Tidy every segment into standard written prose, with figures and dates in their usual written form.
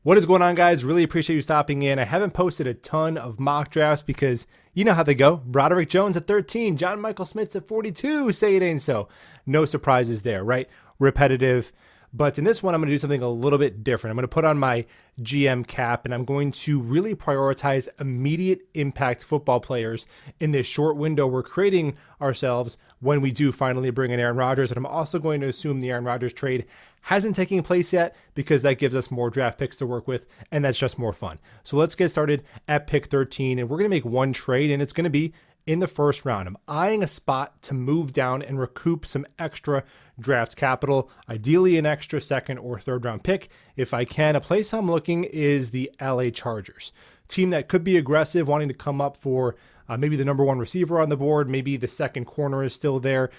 What is going on, guys? Really appreciate you stopping in. I haven't posted a ton of mock drafts because you know how they go. Broderick Jones at 13, John Michael Smith at 42. Say it ain't so. No surprises there, right? Repetitive. But in this one, I'm going to do something a little bit different. I'm going to put on my GM cap, and I'm going to really prioritize immediate impact football players in this short window we're creating ourselves when we do finally bring in Aaron Rodgers. And I'm also going to assume the Aaron Rodgers trade hasn't taken place yet because that gives us more draft picks to work with, and that's just more fun. So let's get started at pick 13, and we're going to make one trade, and it's going to be in the first round. I'm eyeing a spot to move down and recoup some extra draft capital, ideally an extra second or third round pick. If I can, a place I'm looking is the LA Chargers. Team that could be aggressive, wanting to come up for maybe the number one receiver on the board, maybe the second corner is still there.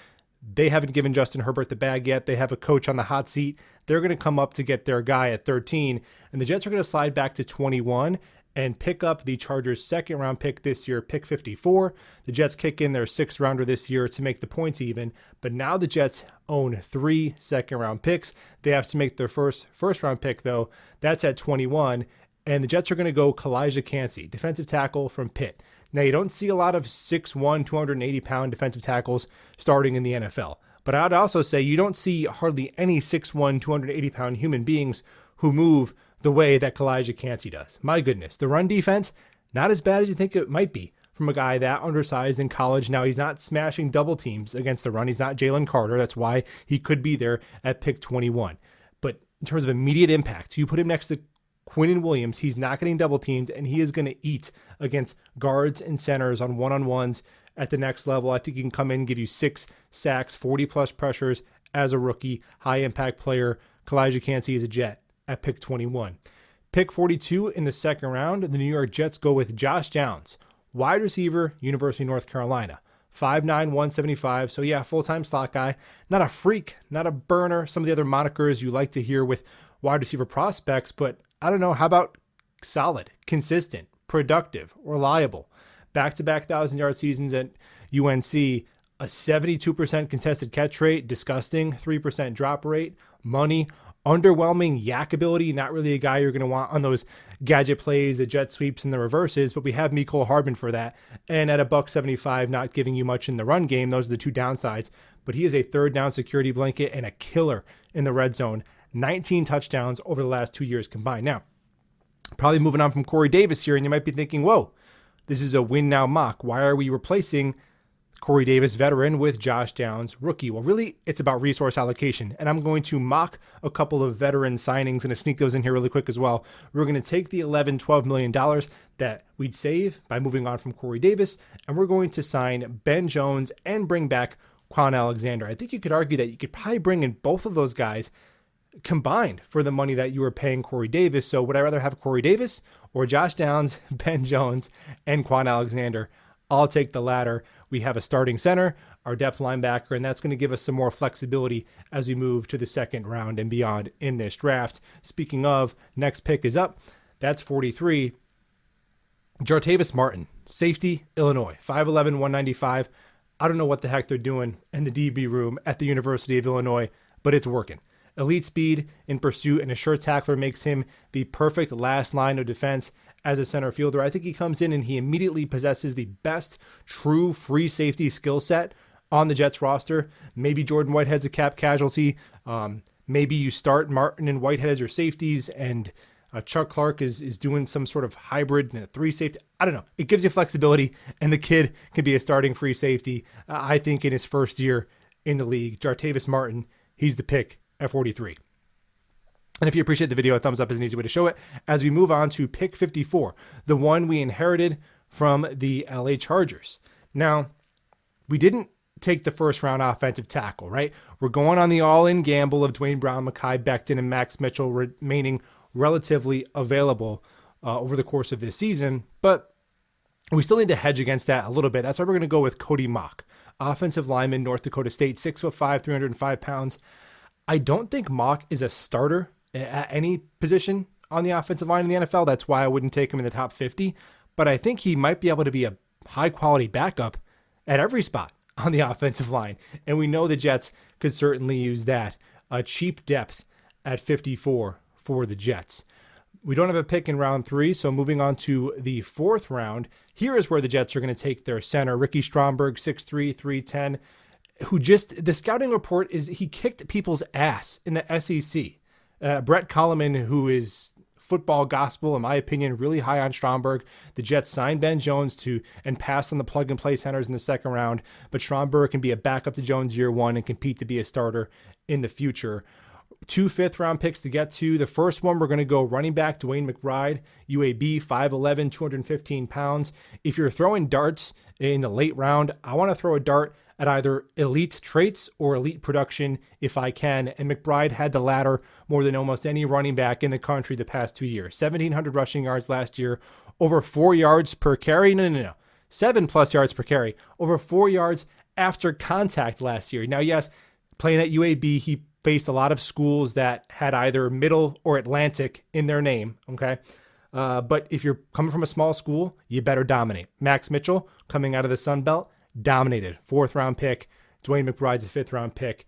They haven't given Justin Herbert the bag yet. They have a coach on the hot seat. They're going to come up to get their guy at 13, and the Jets are going to slide back to 21 and pick up the Chargers' second round pick this year, pick 54. The Jets kick in their sixth rounder this year to make the points even, but now the Jets own 3 second round picks. They have to make their first round pick though. That's at 21, and the Jets are going to go Calijah Kancey, defensive tackle from Pitt. Now, you don't see a lot of 6'1", 280-pound defensive tackles starting in the NFL, but I'd also say you don't see hardly any 6'1", 280-pound human beings who move the way that Calijah Kancey does. My goodness, the run defense, not as bad as you think it might be from a guy that undersized in college. Now, he's not smashing double teams against the run. He's not Jalen Carter. That's why he could be there at pick 21. But in terms of immediate impact, you put him next to Quinnen Williams, he's not getting double teamed, and he is going to eat against guards and centers on one-on-ones at the next level. I think he can come in and give you 6 sacks, 40-plus pressures as a rookie, high-impact player. Calijah Kancey is a Jet at pick 21. Pick 42 in the second round, the New York Jets go with Josh Downs, wide receiver, University of North Carolina. 5'9", 175, so yeah, full-time slot guy. Not a freak, not a burner, some of the other monikers you like to hear with wide receiver prospects, but I don't know, how about solid, consistent, productive, reliable? Back-to-back 1,000-yard seasons at UNC, a 72% contested catch rate, disgusting, 3% drop rate, money, underwhelming yak ability, not really a guy you're going to want on those gadget plays, the jet sweeps and the reverses, but we have Mecole Hardman for that. And at $175, not giving you much in the run game. Those are the two downsides, but he is a third down security blanket and a killer in the red zone. 19 touchdowns over the last 2 years combined. Now, probably moving on from Corey Davis here, and you might be thinking, whoa, this is a win now mock. Why are we replacing Corey Davis, veteran, with Josh Downs, rookie? Well, really, it's about resource allocation, and I'm going to mock a couple of veteran signings and to sneak those in here really quick as well. We're going to take the $11-12 million that we'd save by moving on from Corey Davis, and we're going to sign Ben Jones and bring back Quan Alexander. I think you could argue that you could probably bring in both of those guys combined for the money that you were paying Corey Davis. So would I rather have Corey Davis or Josh Downs, Ben Jones, and Quan Alexander? I'll take the latter. We have a starting center, our depth linebacker, and that's going to give us some more flexibility as we move to the second round and beyond in this draft. Speaking of, next pick is up. That's 43. Jartavius Martin, safety, Illinois, 5'11", 195. I don't know what the heck they're doing in the DB room at the University of Illinois, but it's working. Elite speed in pursuit and a sure tackler makes him the perfect last line of defense as a center fielder. I think he comes in and he immediately possesses the best true free safety skill set on the Jets roster. Maybe Jordan Whitehead's a cap casualty. Maybe you start Martin and Whitehead as your safeties, and Chuck Clark is doing some sort of hybrid and a 3 safety. I don't know. It gives you flexibility, and the kid can be a starting free safety. I think in his first year in the league, Jartavius Martin, he's the pick at 43. And if you appreciate the video, a thumbs up is an easy way to show it. As we move on to pick 54, the one we inherited from the LA Chargers. Now, we didn't take the first round offensive tackle, right? We're going on the all-in gamble of Dwayne Brown, Mekhi Becton, and Max Mitchell remaining relatively available over the course of this season, but we still need to hedge against that a little bit. That's why we're going to go with Cody Mauch, offensive lineman, North Dakota State, 6'5", 305 pounds. I don't think Mauch is a starter at any position on the offensive line in the NFL. That's why I wouldn't take him in the top 50. But I think he might be able to be a high-quality backup at every spot on the offensive line. And we know the Jets could certainly use that. A cheap depth at 54 for the Jets. We don't have a pick in round 3, so moving on to the 4th round. Here is where the Jets are going to take their center, Ricky Stromberg, 6'3", 310, who the scouting report is he kicked people's ass in the SEC. Brett Coleman, who is football gospel, in my opinion, really high on Stromberg. The Jets signed Ben Jones and passed on the plug-and-play centers in the 2nd round, but Stromberg can be a backup to Jones year 1 and compete to be a starter in the future. 2 5th-round picks to get to. The first one, we're going to go running back DeWayne McBride, UAB, 5'11", 215 pounds. If you're throwing darts in the late round, I want to throw a dart at either elite traits or elite production if I can. And McBride had the latter more than almost any running back in the country the past 2 years. 1,700 rushing yards last year, over 4 yards per carry. No. 7+ yards per carry, over 4 yards after contact last year. Now, yes, playing at UAB, he faced a lot of schools that had either Middle or Atlantic in their name, okay? But if you're coming from a small school, you better dominate. Max Mitchell, coming out of the Sun Belt, dominated. 4th-round pick. DeWayne McBride's a 5th-round pick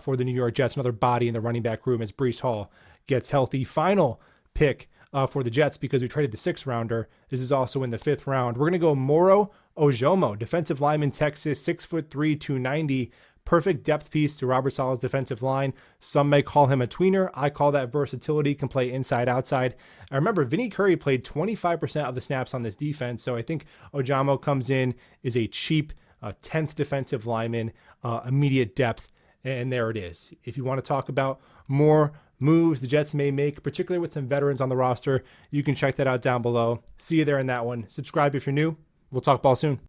for the New York Jets. Another body in the running back room as Breece Hall gets healthy. Final pick for the Jets, because we traded the 6th-rounder. This is also in the 5th round. We're going to go Moro Ojomo, defensive lineman, Texas, 6'3", 290. Perfect depth piece to Robert Saleh's defensive line. Some may call him a tweener. I call that versatility, can play inside, outside. I remember Vinny Curry played 25% of the snaps on this defense, so I think Ojomo comes in, is a cheap 10th defensive lineman, immediate depth, and there it is. If you want to talk about more moves the Jets may make, particularly with some veterans on the roster, you can check that out down below. See you there in that one. Subscribe if you're new. We'll talk ball soon.